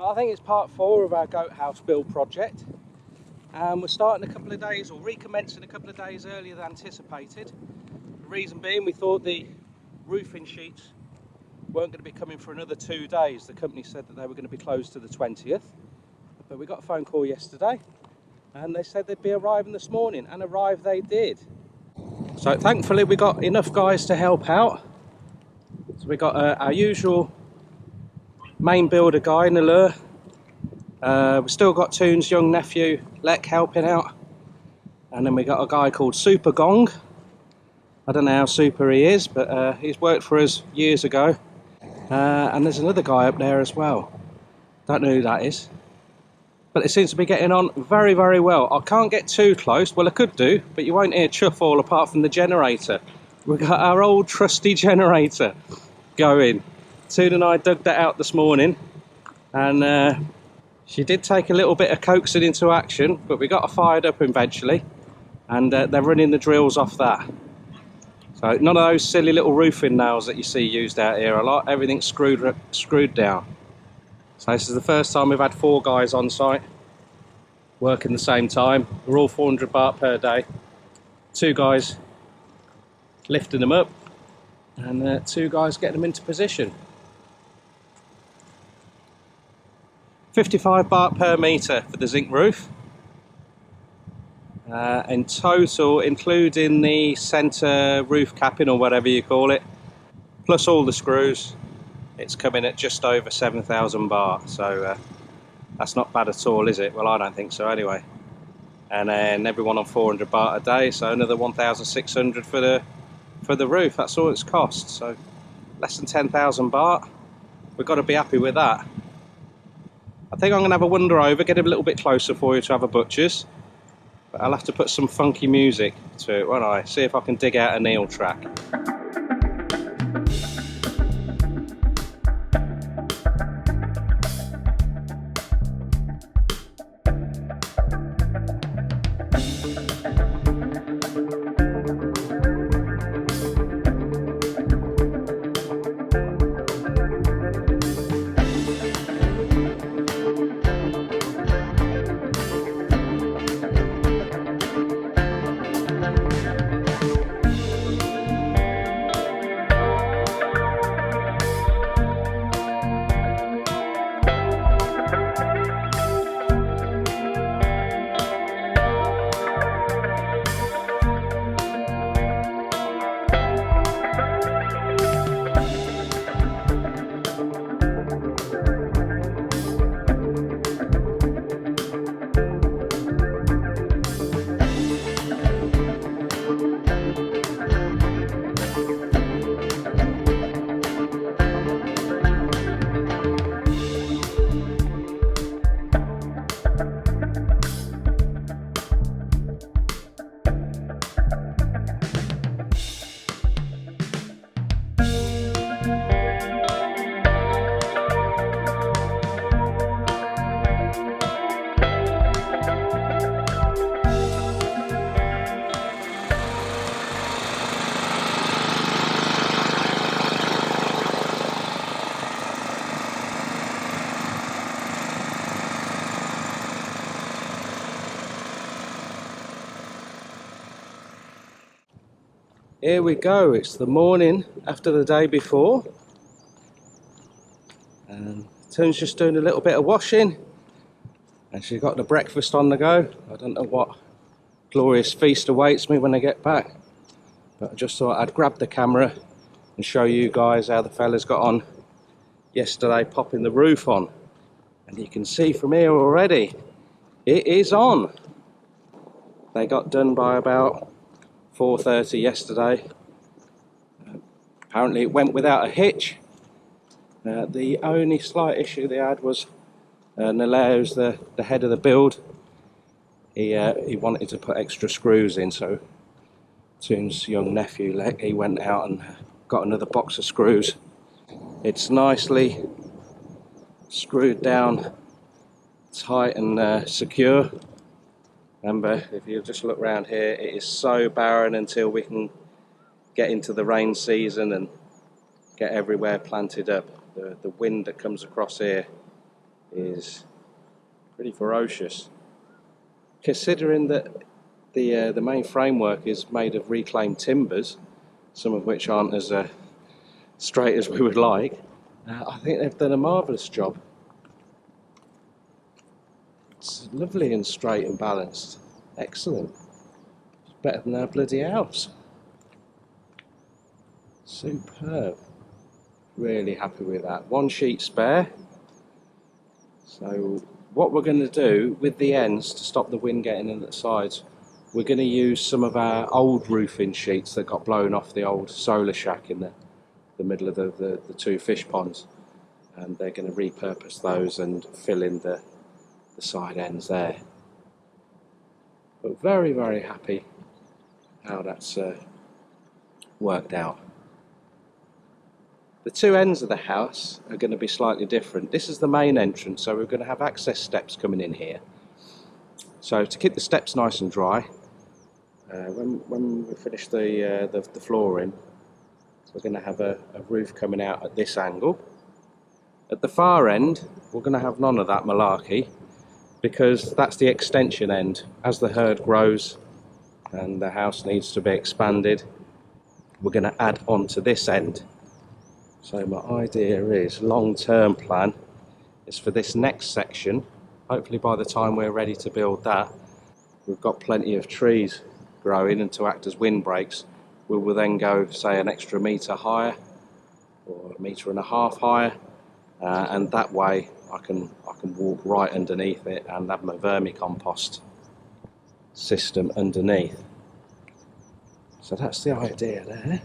I think it's part 4 of our goat house build project, and we're starting a couple of days, or recommencing a couple of days earlier than anticipated. The reason being, we thought the roofing sheets weren't going to be coming for another 2 days. The company said that they were going to be closed to the 20th, but we got a phone call yesterday and they said they'd be arriving this morning, and arrive they did. So thankfully we got enough guys to help out. So we got our usual main builder guy, Manure. We've still got Toon's young nephew, Lek, helping out. And then we got a guy called Super Gong. I don't know how super he is, but he's worked for us years ago. And there's another guy up there as well. Don't know who that is. But it seems to be getting on very, very well. I can't get too close. Well, I could do, but you won't hear chuff all apart from the generator. We've got our old trusty generator going. Toon and I dug that out this morning, and she did take a little bit of coaxing into action, but we got her fired up eventually, and they're running the drills off that. So none of those silly little roofing nails that you see used out here a lot. Everything's screwed down. So this is the first time we've had 4 guys on site working the same time. We're all 400 baht per day. 2 guys lifting them up, and 2 guys getting them into position. 55 baht per metre for the zinc roof. In total, including the centre roof capping or whatever you call it, plus all the screws, it's coming at just over 7,000 baht. So that's not bad at all, is it? Well, I don't think so anyway. And then everyone on 400 baht a day, so another 1,600 for the roof. That's all it's cost. So less than 10,000 baht. We've got to be happy with that. I think I'm going to have a wander over, get a little bit closer for you to have a butcher's. But I'll have to put some funky music to it, won't I? See if I can dig out a Neil track. Here we go, it's the morning after the day before, and Toon's just doing a little bit of washing, and she's got the breakfast on the go. I don't know what glorious feast awaits me when I get back, but I just thought I'd grab the camera and show you guys how the fellas got on yesterday popping the roof on. And you can see from here already, it is on. They got done by about 4:30 yesterday. Apparently it went without a hitch. The only slight issue they had was Naleo's the head of the build. He wanted to put extra screws in, so Toon's young nephew, Lek, he went out and got another box of screws. It's nicely screwed down tight and secure. Remember, if you just look around here, it is so barren until we can get into the rain season and get everywhere planted up. The wind that comes across here is pretty ferocious. Considering that the main framework is made of reclaimed timbers, some of which aren't as straight as we would like, I think they've done a marvellous job. It's lovely and straight and balanced. Excellent. It's better than our bloody house. Superb. Really happy with that. One sheet spare. So what we're going to do with the ends to stop the wind getting in at the sides, we're going to use some of our old roofing sheets that got blown off the old solar shack in the middle of the two fish ponds, and they're going to repurpose those and fill in the side ends there. But very, very happy how that's worked out. The two ends of the house are going to be slightly different. This is the main entrance, so we're going to have access steps coming in here. So to keep the steps nice and dry, when we finish the flooring, we're going to have a roof coming out at this angle. At the far end, we're going to have none of that malarkey, because that's the extension end. As the herd grows and the house needs to be expanded, we're going to add on to this end. So my idea is, long-term plan, is for this next section, hopefully by the time we're ready to build that, we've got plenty of trees growing and to act as windbreaks. We will then go, say, an extra metre higher, or 1.5 metres higher, and that way I can walk right underneath it and have my vermicompost system underneath. So that's the idea there.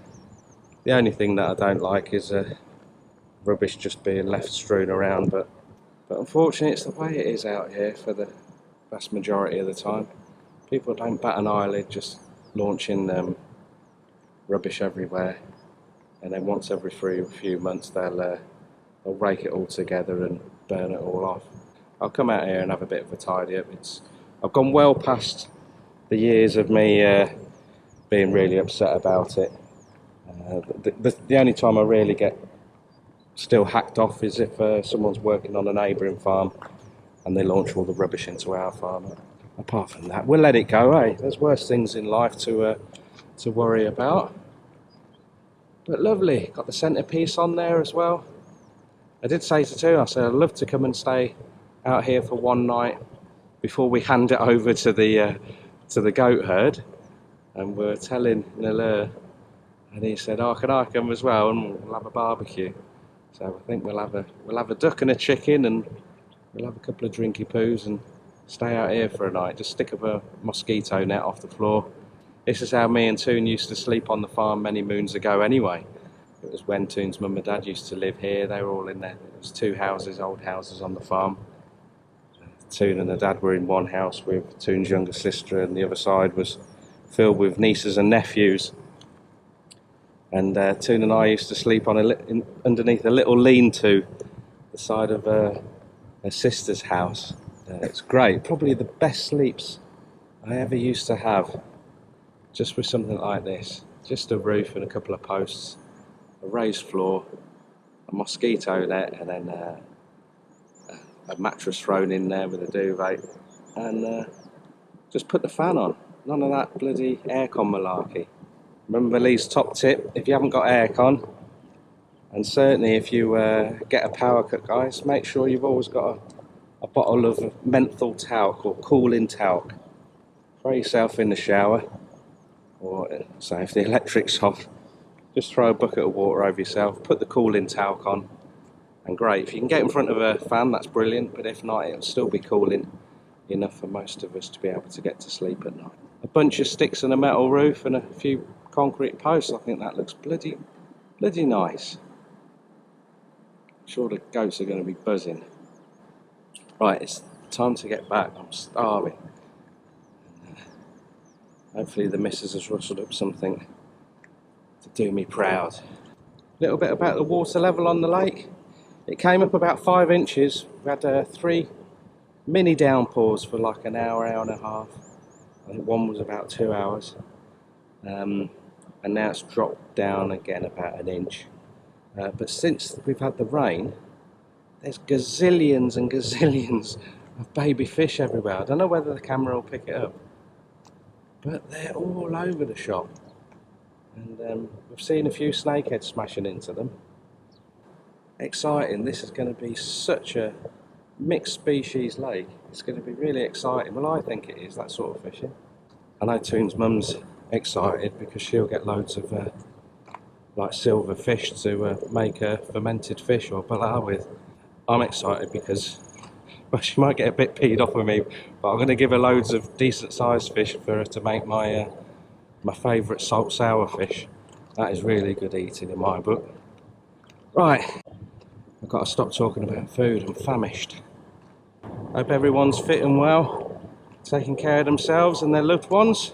The only thing that I don't like is rubbish just being left strewn around, but unfortunately it's the way it is out here for the vast majority of the time. People don't bat an eyelid, just launching rubbish everywhere, and then once every few months they'll rake it all together and burn it all off. I'll come out here and have a bit of a tidy up. I've gone well past the years of me being really upset about it. The only time I really get still hacked off is if someone's working on a neighbouring farm and they launch all the rubbish into our farm. Apart from that, we'll let it go, eh? There's worse things in life to worry about. But lovely, got the centrepiece on there as well. I did say to Too, I said I'd love to come and stay out here for one night before we hand it over to the goat herd. And we're telling Nalur, and he said, "Oh, can I come as well? And we'll have a barbecue." So I think we'll have a duck and a chicken, and we'll have a couple of drinky poos and stay out here for a night. Just stick up a mosquito net off the floor. This is how me and Toon used to sleep on the farm many moons ago anyway. It was when Toon's mum and dad used to live here. They were all in there. There was two houses, old houses on the farm. Toon and the dad were in one house with Toon's younger sister, and the other side was filled with nieces and nephews. And Toon and I used to sleep on underneath a little lean-to, the side of her sister's house. It's great, probably the best sleeps I ever used to have, just with something like this. Just a roof and a couple of posts, a raised floor, a mosquito net, and then a mattress thrown in there with a duvet, and just put the fan on. None of that bloody aircon malarkey. Remember Lee's top tip, if you haven't got aircon, and certainly if you get a power cut, guys, make sure you've always got a bottle of menthol talc or cooling talc. Throw yourself in the shower, or say if the electric's off, just throw a bucket of water over yourself, put the cooling talc on, and great. If you can get in front of a fan, that's brilliant, but if not, it'll still be cooling enough for most of us to be able to get to sleep at night. A bunch of sticks and a metal roof and a few concrete posts, I think that looks bloody nice. I'm sure the goats are going to be buzzing. Right, it's time to get back. I'm starving. Hopefully the missus has rustled up something to do me proud. A little bit about the water level on the lake. It came up about 5 inches. We had 3 mini downpours for like an hour, hour and a half. I think one was about 2 hours. And now it's dropped down again about 1 inch. But since we've had the rain, There's gazillions and gazillions of baby fish everywhere. I don't know whether the camera will pick it up, but they're all over the shop. And we've seen a few snakeheads smashing into them. Exciting. This is going to be such a mixed species lake. It's going to be really exciting. Well, I think it is, that sort of fishing. I know Toon's mum's excited because she'll get loads of like silver fish to make a fermented fish or balar with. I'm excited because, well, she might get a bit peed off with me, but I'm going to give her loads of decent sized fish for her to make my my favourite salt sour fish. That is really good eating in my book. Right, I've got to stop talking about food. I'm famished. Hope everyone's fit and well, taking care of themselves and their loved ones.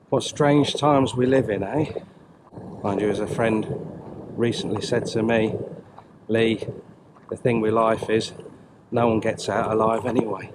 What strange times we live in, eh? Mind you, as a friend recently said to me, Lee, the thing with life is no one gets out alive anyway.